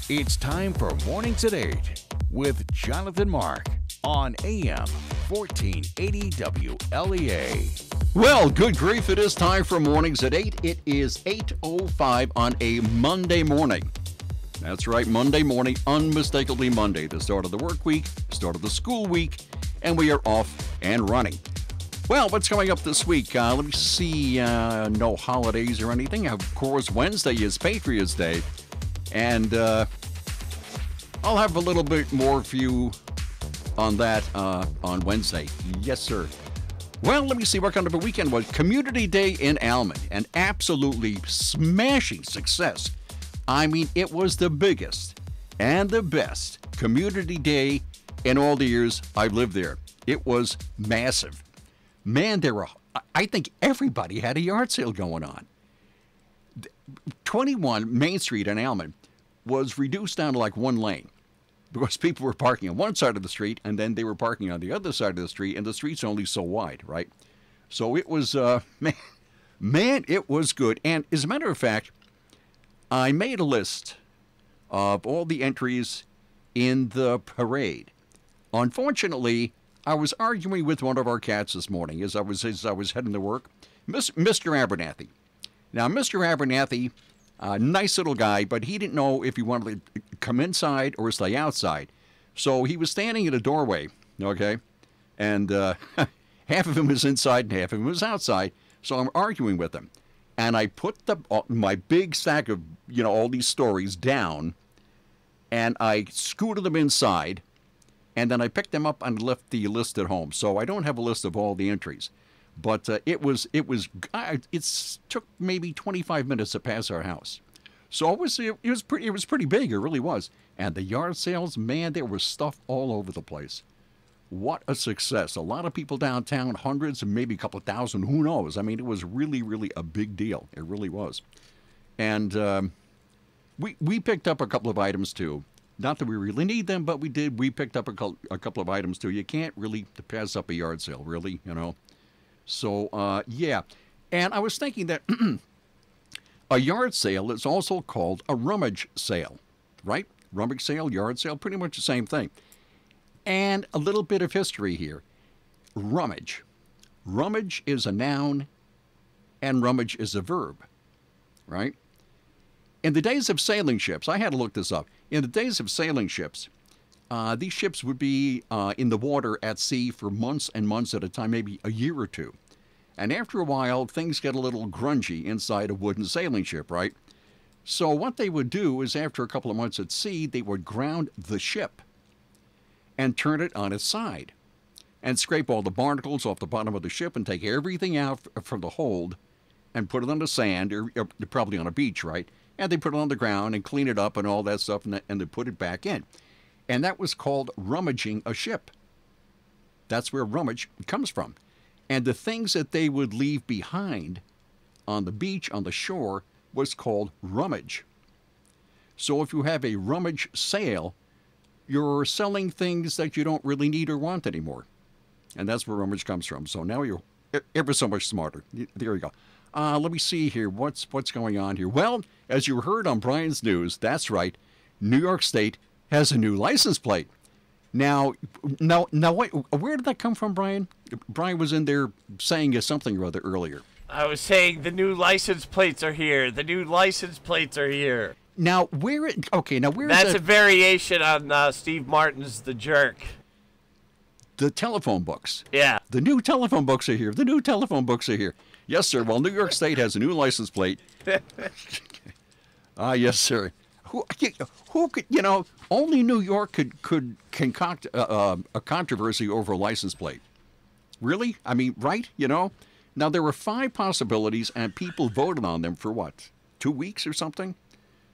It's time for Mornings at 8 with Jonathan Mark on AM 1480 WLEA. Well, good grief, it is time for Mornings at 8. It is 8:05 on a Monday morning. That's right, Monday morning, unmistakably Monday, the start of the work week, start of the school week, and we are off and running. Well, what's coming up this week? Let me see, no holidays or anything. Of course, Wednesday is Patriots Day, and I'll have a little bit more for you on that on Wednesday. Yes, sir. Well, let me see what kind of a weekend was. Community Day in Almond, an absolutely smashing success. I mean, it was the biggest and the best community day in all the years I've lived there. It was massive. Man, I think everybody had a yard sale going on. 21 Main Street in Almond was reduced down to like one lane because people were parking on one side of the street and then they were parking on the other side of the street, and the street's only so wide, right? So it was, man, it was good. And as a matter of fact, I made a list of all the entries in the parade. Unfortunately, I was arguing with one of our cats this morning as I was heading to work, Mr. Abernathy. Now, Mr. Abernathy, nice little guy, but he didn't know if he wanted to come inside or stay outside. So he was standing in a doorway, okay? And half of him was inside and half of him was outside. So I'm arguing with him. And I put my big stack of, all these stories down, and I scooted them inside, and then I picked them up and left the list at home. So I don't have a list of all the entries. But it took maybe 25 minutes to pass our house. So it was pretty big. It really was. And the yard sales, man, there was stuff all over the place. What a success. A lot of people downtown, hundreds and maybe a couple of thousand, who knows? I mean, it was really, really a big deal. It really was. And we picked up a couple of items, too. Not that we really need them, but we did. We picked up a couple of items, too. You can't really pass up a yard sale, really, So, yeah. And I was thinking that a yard sale is also called a rummage sale, right? Rummage sale, yard sale, pretty much the same thing. And a little bit of history here. Rummage. Rummage is a noun, and rummage is a verb, right? In the days of sailing ships, I had to look this up. In the days of sailing ships, these ships would be in the water at sea for months and months at a time, maybe a year or two. And after a while, things get a little grungy inside a wooden sailing ship, right? So what they would do is after a couple of months at sea, they would ground the ship and turn it on its side and scrape all the barnacles off the bottom of the ship and take everything out from the hold and put it on the sand, or probably on a beach, right? And they put it on the ground and clean it up and all that stuff, and they put it back in. And that was called rummaging a ship. That's where rummage comes from. And the things that they would leave behind on the beach, on the shore, was called rummage. So if you have a rummage sale, you're selling things that you don't really need or want anymore. And that's where rummage comes from. So now you're ever so much smarter. There you go. Let me see here. What's going on here? Well, as you heard on Brian's news, that's right, New York State has a new license plate. Now, wait, where did that come from, Brian? Brian was in there saying something or other earlier. I was saying the new license plates are here. The new license plates are here. Now, where is That's a variation on Steve Martin's The Jerk. The telephone books. Yeah. The new telephone books are here. The new telephone books are here. Yes, sir. Well, New York State has a new license plate. Yes, sir. Who could, only New York could concoct a controversy over a license plate. Really? I mean, right? Now, there were 5 possibilities, and people voted on them for what? 2 weeks or something?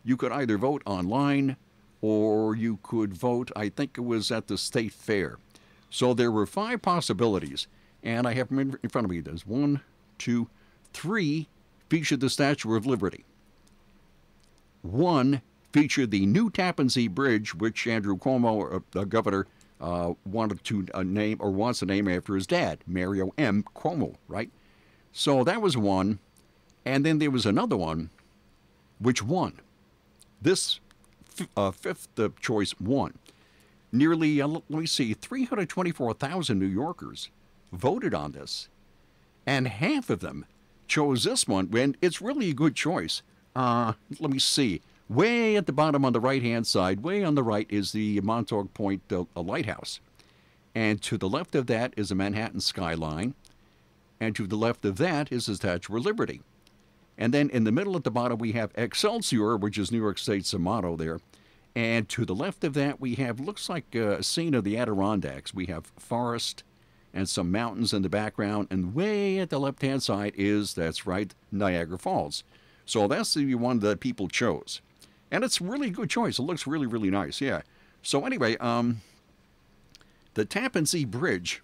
You could either vote online, or you could vote, I think it was at the state fair. So there were 5 possibilities, and I have them in front of me. There's 1, 2, 3 featured the Statue of Liberty. 1 featured the new Tappan Zee Bridge, which Andrew Cuomo, the governor, wanted to name or wants to name after his dad, Mario M. Cuomo, right? So that was 1, and then there was another one, which won. This fifth choice won. Nearly, let me see, 324,000 New Yorkers voted on this, and half of them chose this one, and it's really a good choice. Let me see. Way at the bottom on the right-hand side, way on the right, is the Montauk Point lighthouse. And to the left of that is the Manhattan skyline. And to the left of that is the Statue of Liberty. And then in the middle at the bottom we have Excelsior, which is New York State's motto there. And to the left of that we have, looks like a scene of the Adirondacks. We have forest and some mountains in the background. And way at the left-hand side is, that's right, Niagara Falls. So that's the one that people chose. And it's a really good choice. It looks really, really nice, yeah. So anyway, the Tappan Zee Bridge,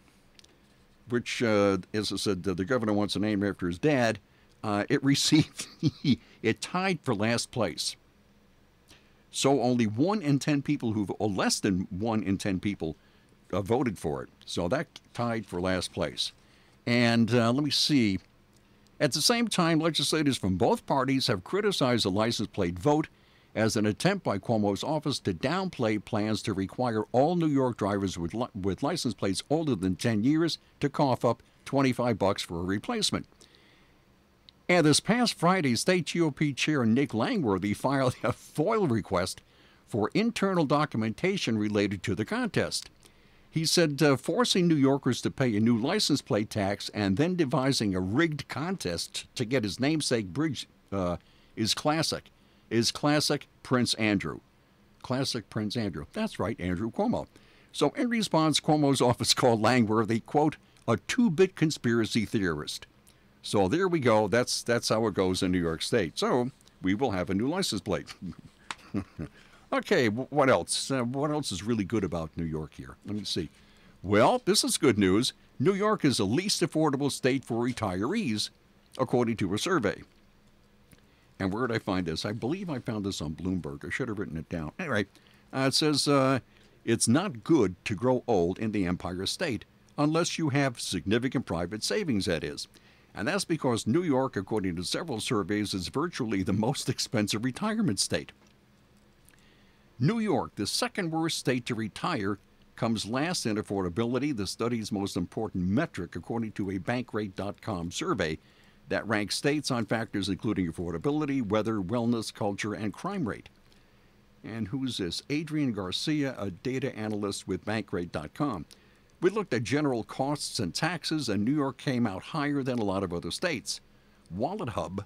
which, as I said, the governor wants to name after his dad, it received, it tied for last place. So only 1 in 10 people or less than 1 in 10 people voted for it. So that tied for last place. And let me see. At the same time, legislators from both parties have criticized the license plate vote as an attempt by Cuomo's office to downplay plans to require all New York drivers with license plates older than 10 years to cough up $25 for a replacement. And this past Friday, State GOP Chair Nick Langworthy filed a FOIL request for internal documentation related to the contest. He said forcing New Yorkers to pay a new license plate tax and then devising a rigged contest to get his namesake bridge is classic Prince Andrew. Classic Prince Andrew. That's right, Andrew Cuomo. So in response, Cuomo's office called Langworthy, quote, a two-bit conspiracy theorist. So there we go. That's how it goes in New York State. So we will have a new license plate. Okay, what else? What else is really good about New York here? Let me see. Well, this is good news. New York is the least affordable state for retirees, according to a survey. And where did I find this? I believe I found this on Bloomberg. I should have written it down. Anyway, it says it's not good to grow old in the Empire State unless you have significant private savings, that is. And that's because New York, according to several surveys, is virtually the most expensive retirement state. New York, the second worst state to retire, comes last in affordability, the study's most important metric, according to a Bankrate.com survey that ranks states on factors including affordability, weather, wellness, culture, and crime rate. And who's this? Adrian Garcia, a data analyst with Bankrate.com. We looked at general costs and taxes, and New York came out higher than a lot of other states. Wallet Hub,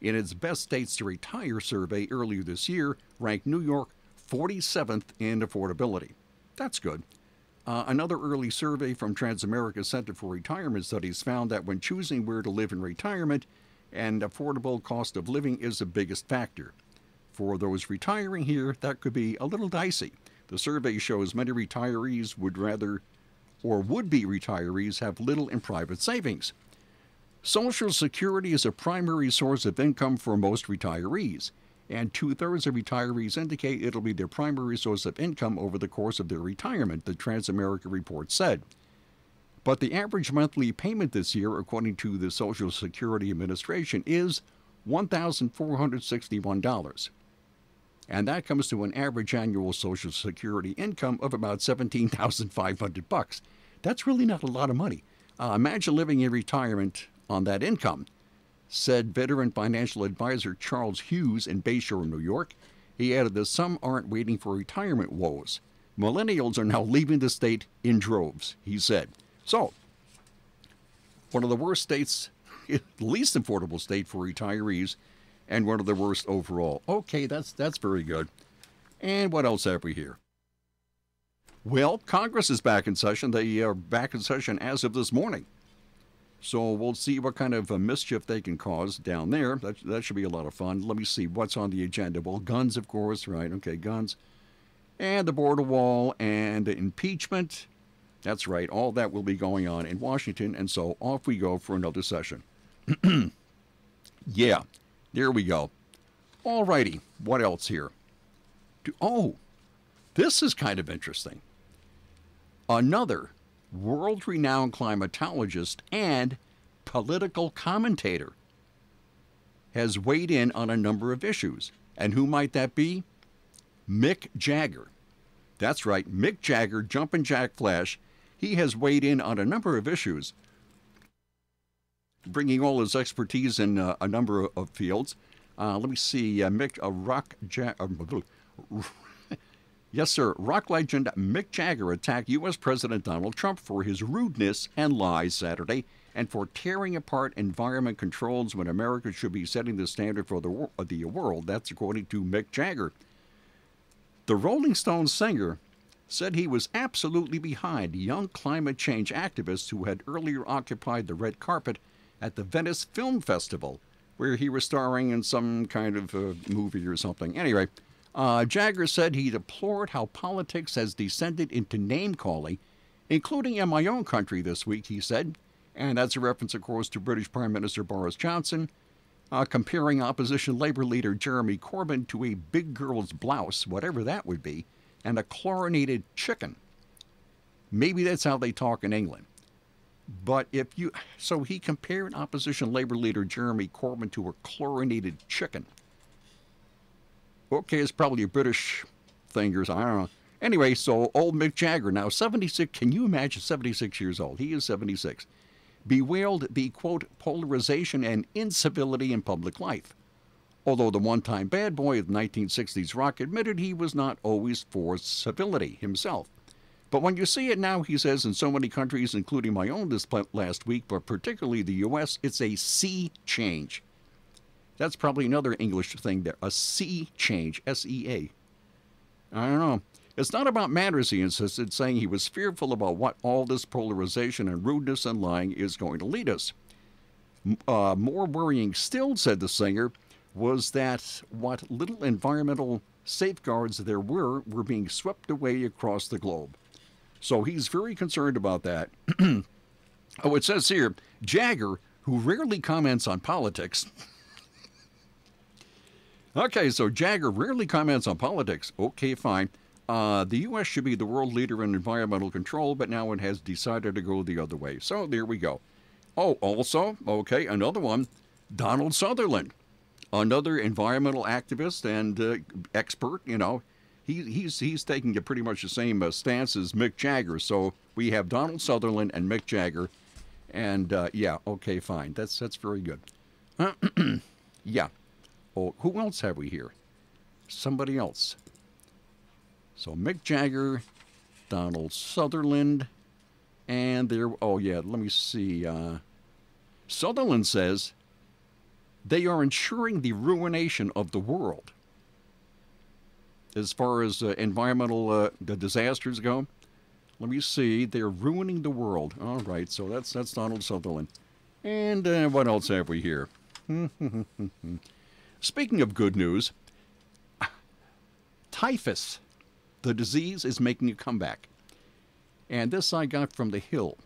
in its Best States to Retire survey earlier this year, ranked New York 47th in affordability. That's good. Another early survey from Transamerica Center for Retirement Studies found that when choosing where to live in retirement, an affordable cost of living is the biggest factor. For those retiring here, that could be a little dicey. The survey shows many retirees would-be retirees have little in private savings. Social Security is a primary source of income for most retirees, and 2/3 of retirees indicate it'll be their primary source of income over the course of their retirement, the Transamerica report said. But the average monthly payment this year, according to the Social Security Administration, is $1,461. And that comes to an average annual Social Security income of about $17,500. That's really not a lot of money. Imagine living in retirement on that income, said veteran financial advisor Charles Hughes in Bayshore, New York. He added that some aren't waiting for retirement woes. Millennials are now leaving the state in droves, he said. So, one of the worst states, the least affordable state for retirees, and one of the worst overall. Okay, that's very good. And what else have we here? Well, Congress is back in session. They are back in session as of this morning. So we'll see what kind of mischief they can cause down there. That should be a lot of fun. Let me see what's on the agenda. Well, guns, of course, right? Okay, guns. And the border wall and the impeachment. That's right. All that will be going on in Washington. And so off we go for another session. Yeah, there we go. All righty. What else here? This is kind of interesting. Another world-renowned climatologist and political commentator has weighed in on a number of issues. And who might that be? Mick Jagger. That's right, Mick Jagger, Jumpin' Jack Flash. He has weighed in on a number of issues, bringing all his expertise in a number of fields. Let me see, yes, sir. Rock legend Mick Jagger attacked U.S. President Donald Trump for his rudeness and lies Saturday and for tearing apart environment controls when America should be setting the standard for the world. That's according to Mick Jagger. The Rolling Stones singer said he was absolutely behind young climate change activists who had earlier occupied the red carpet at the Venice Film Festival, where he was starring in some kind of movie or something. Anyway, Jagger said he deplored how politics has descended into name-calling, including in my own country this week, he said. And that's a reference, of course, to British Prime Minister Boris Johnson, comparing opposition Labour leader Jeremy Corbyn to a big girl's blouse, whatever that would be, and a chlorinated chicken. Maybe that's how they talk in England. But so he compared opposition Labour leader Jeremy Corbyn to a chlorinated chicken. Okay, it's probably a British thing or something, I don't know. Anyway, so old Mick Jagger, now 76, can you imagine 76 years old? He is 76. Bewailed the, quote, polarization and incivility in public life. Although the one-time bad boy of the 1960s rock admitted he was not always for civility himself. But when you see it now, he says, in so many countries, including my own this last week, but particularly the U.S., it's a sea change. That's probably another English thing there, a sea change, S-E-A. I don't know. It's not about manners, he insisted, saying he was fearful about what all this polarization and rudeness and lying is going to lead us. More worrying still, said the singer, was that what little environmental safeguards there were being swept away across the globe. So he's very concerned about that. Oh, it says here, Jagger, who rarely comments on politics. Okay, so Jagger rarely comments on politics. Okay, fine. The U.S. should be the world leader in environmental control, but now it has decided to go the other way. So there we go. Oh, also, okay, another one, Donald Sutherland, another environmental activist and expert, you know. He's taking pretty much the same stance as Mick Jagger. So we have Donald Sutherland and Mick Jagger. And, yeah, okay, fine. That's very good. Yeah. Oh, who else have we here? Somebody else. So Mick Jagger, Donald Sutherland, and there, oh yeah, let me see. Sutherland says they are ensuring the ruination of the world. As far as environmental disasters go, let me see. They're ruining the world. All right, so that's Donald Sutherland. And what else have we here? Speaking of good news, typhus, the disease, is making a comeback. And this I got from The Hill.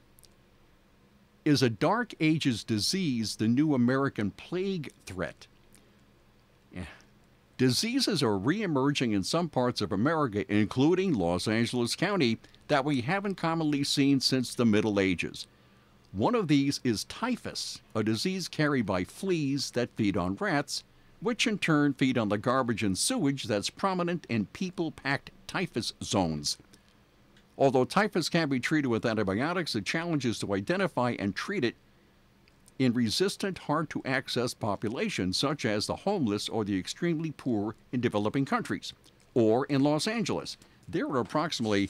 Is a Dark Ages disease the new American plague threat? Yeah. Diseases are re-emerging in some parts of America, including Los Angeles County, that we haven't commonly seen since the Middle Ages. One of these is typhus, a disease carried by fleas that feed on rats, which in turn feed on the garbage and sewage that's prominent in people-packed typhus zones. Although typhus can be treated with antibiotics, the challenge is to identify and treat it in resistant, hard-to-access populations, such as the homeless or the extremely poor in developing countries. Or in Los Angeles, there are approximately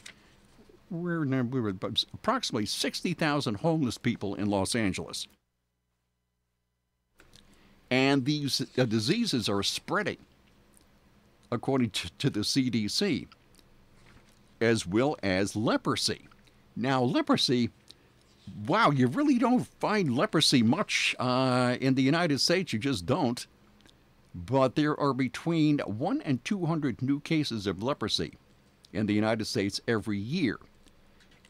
60,000 homeless people in Los Angeles. And these diseases are spreading, according to the CDC, as well as leprosy. Now, leprosy, wow, you really don't find leprosy much in the United States. You just don't. But there are between 1 and 200 new cases of leprosy in the United States every year.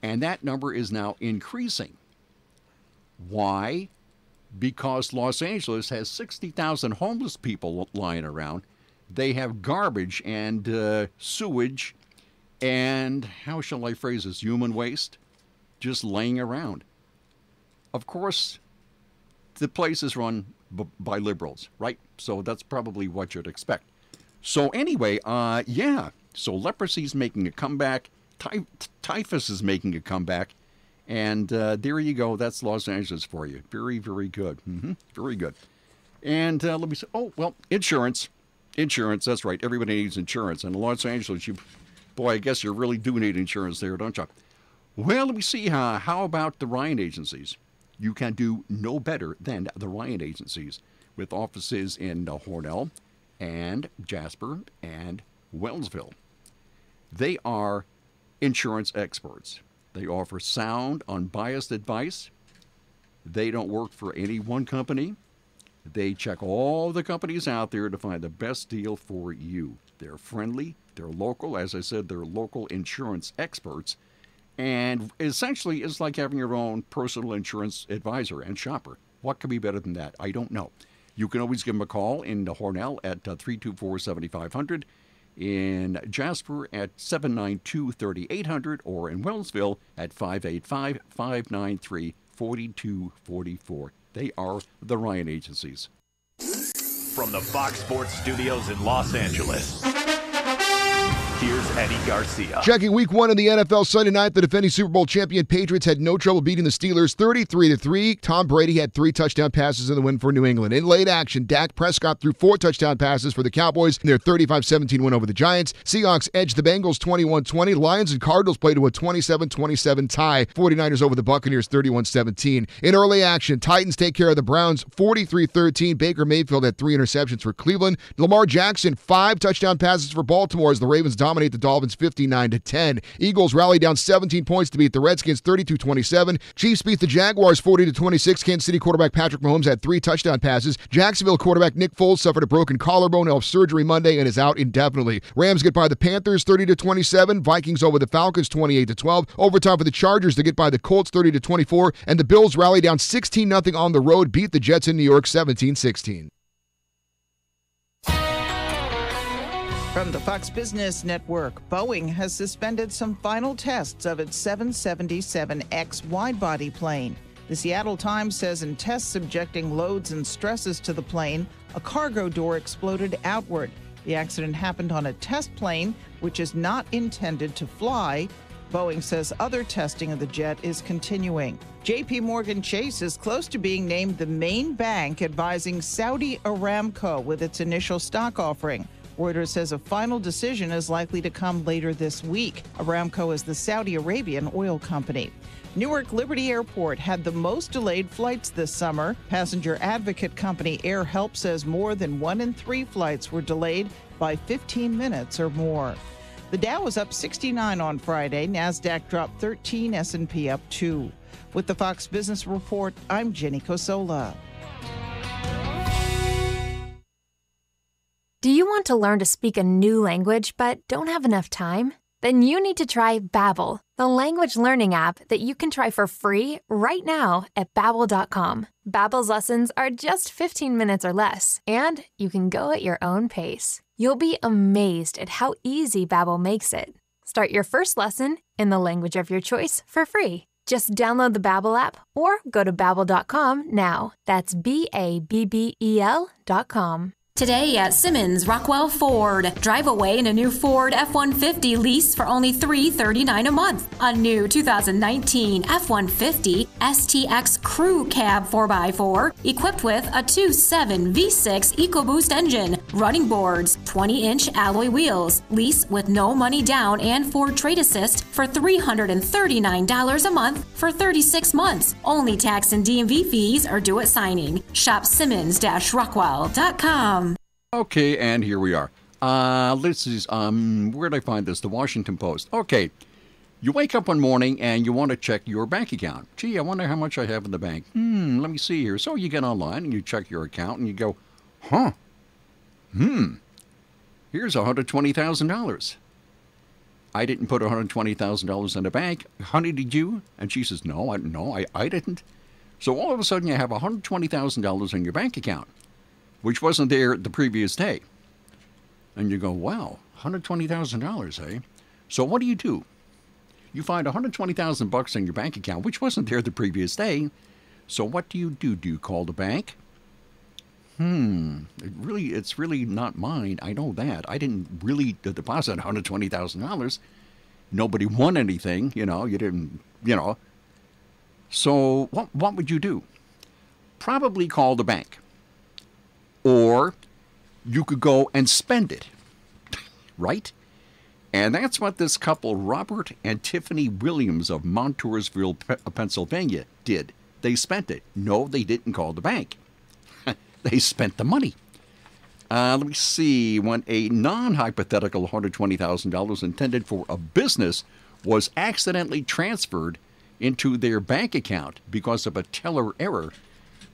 And that number is now increasing. Why? Because Los Angeles has 60,000 homeless people lying around. They have garbage and sewage and, how shall I phrase this, human waste just laying around. Of course, the place is run by liberals, right? So that's probably what you'd expect. So anyway, yeah, So leprosy is making a comeback. Typhus is making a comeback. And there you go. That's Los Angeles for you. Very, very good. Very good. And let me see. Oh, well, insurance. Insurance, that's right. Everybody needs insurance. And in Los Angeles, boy, I guess you really do need insurance there, don't you? Well, let me see. How about the Ryan agencies? You can do no better than the Ryan agencies with offices in Hornell and Jasper and Wellsville. They are insurance experts. They offer sound, unbiased advice. They don't work for any one company. They check all the companies out there to find the best deal for you. They're friendly. They're local. As I said, they're local insurance experts. And essentially, it's like having your own personal insurance advisor and shopper. What could be better than that? I don't know. You can always give them a call in Hornell at 324-7500, in Jasper at 792-3800, or in Wellsville at 585-593-4244. They are the Ryan agencies. From the Fox Sports Studios in Los Angeles, here's Eddie Garcia. Checking week one in the NFL Sunday night, the defending Super Bowl champion Patriots had no trouble beating the Steelers 33-3. Tom Brady had 3 touchdown passes in the win for New England. In late action, Dak Prescott threw 4 touchdown passes for the Cowboys in their 35-17 win over the Giants. Seahawks edged the Bengals 21-20. Lions and Cardinals played to a 27-27 tie. 49ers over the Buccaneers 31-17. In early action, Titans take care of the Browns 43-13. Baker Mayfield had 3 interceptions for Cleveland. Lamar Jackson 5 touchdown passes for Baltimore as the Ravens dominate the Dolphins 59-10. Eagles rally down 17 points to beat the Redskins 32-27. Chiefs beat the Jaguars 40-26. Kansas City quarterback Patrick Mahomes had 3 touchdown passes. Jacksonville quarterback Nick Foles suffered a broken collarbone, he'll have surgery Monday and is out indefinitely. Rams get by the Panthers 30-27. Vikings over the Falcons 28-12. Overtime for the Chargers to get by the Colts 30-24. And the Bills rally down 16-0 on the road, beat the Jets in New York 17-16. From the Fox Business Network, Boeing has suspended some final tests of its 777X wide-body plane. The Seattle Times says in tests subjecting loads and stresses to the plane, a cargo door exploded outward. The accident happened on a test plane, which is not intended to fly. Boeing says other testing of the jet is continuing. J.P. Morgan Chase is close to being named the main bank advising Saudi Aramco with its initial stock offering. Reuters says a final decision is likely to come later this week. Aramco is the Saudi Arabian oil company. Newark Liberty Airport had the most delayed flights this summer. Passenger advocate company Air Help says more than 1 in 3 flights were delayed by 15 minutes or more. The Dow was up 69 on Friday. NASDAQ dropped 13, S&P up 2. With the Fox Business Report, I'm Jenny Cosola. Do you want to learn to speak a new language but don't have enough time? Then you need to try Babbel, the language learning app that you can try for free right now at Babbel.com. Babbel's lessons are just 15 minutes or less, and you can go at your own pace. You'll be amazed at how easy Babbel makes it. Start your first lesson in the language of your choice for free. Just download the Babbel app or go to Babbel.com now. That's Babbel.com. Today at Simmons Rockwell Ford, drive away in a new Ford F-150 lease for only $339 a month. A new 2019 F-150 STX Crew Cab 4x4 equipped with a 2.7 V6 EcoBoost engine, running boards, 20-inch alloy wheels, lease with no money down and Ford Trade Assist for $339 a month for 36 months. Only tax and DMV fees are due at signing. Shop Simmons-Rockwell.com. Okay, and here we are. This is, where did I find this? The Washington Post. Okay, you wake up one morning and you want to check your bank account. Gee, I wonder how much I have in the bank. Let me see here. So you get online and you check your account and you go, here's $120,000. I didn't put $120,000 in the bank. Honey, did you? And she says, no, I didn't. So all of a sudden you have $120,000 in your bank account, which wasn't there the previous day. And you go, wow, $120,000, eh? So what do? You find $120,000 in your bank account, which wasn't there the previous day. So what do? Do you call the bank? it's really not mine. I know that. I didn't really deposit $120,000. Nobody won anything, you didn't, So what would you do? Probably call the bank. Or you could go and spend it, right? And that's what this couple, Robert and Tiffany Williams of Montoursville, Pennsylvania, did. They spent it. No, they didn't call the bank. They spent the money. Let me see. When a non-hypothetical $120,000 intended for a business was accidentally transferred into their bank account because of a teller error,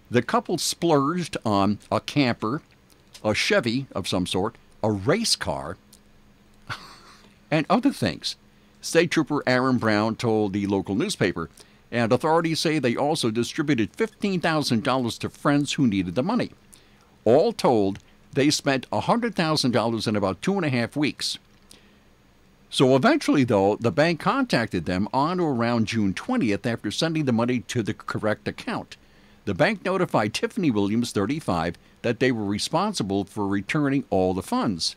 the couple splurged on a camper, a Chevy of some sort, a race car, and other things. State Trooper Aaron Brown told the local newspaper, and authorities say they also distributed $15,000 to friends who needed the money. All told, they spent $100,000 in about 2.5 weeks. So eventually, though, the bank contacted them on or around June 20th after sending the money to the correct account. The bank notified Tiffany Williams, 35, that they were responsible for returning all the funds.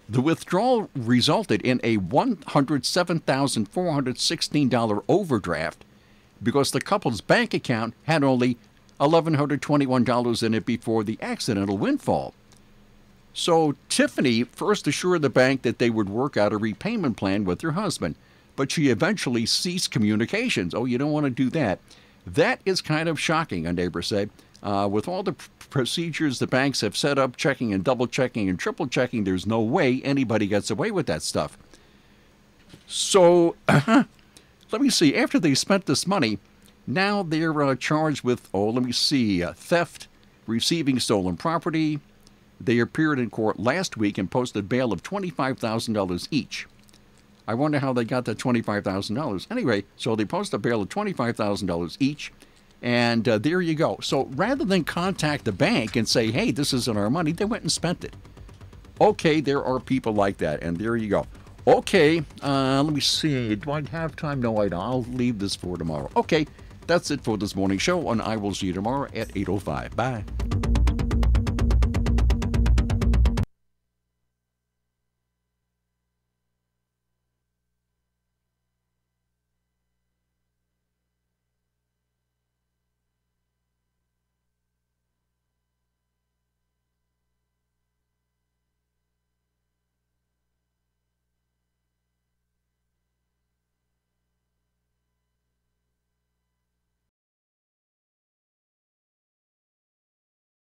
The withdrawal resulted in a $107,416 overdraft because the couple's bank account had only $1,121 in it before the accidental windfall. So Tiffany first assured the bank that they would work out a repayment plan with her husband, but she eventually ceased communications. Oh, you don't want to do that. That is kind of shocking, a neighbor said. With all the procedures the banks have set up, checking and double checking and triple checking, there's no way anybody gets away with that stuff. So, let me see. After they spent this money, now they're charged with, theft, receiving stolen property. They appeared in court last week and posted bail of $25,000 each. I wonder how they got that $25,000. Anyway, so they posted a bail of $25,000 each. And there you go. So rather than contact the bank and say, hey, this isn't our money, they went and spent it. Okay, there are people like that, and there you go. Okay, let me see. Do I have time? No, I don't. I'll leave this for tomorrow. Okay, that's it for this morning show, and I will see you tomorrow at 8:05. Bye.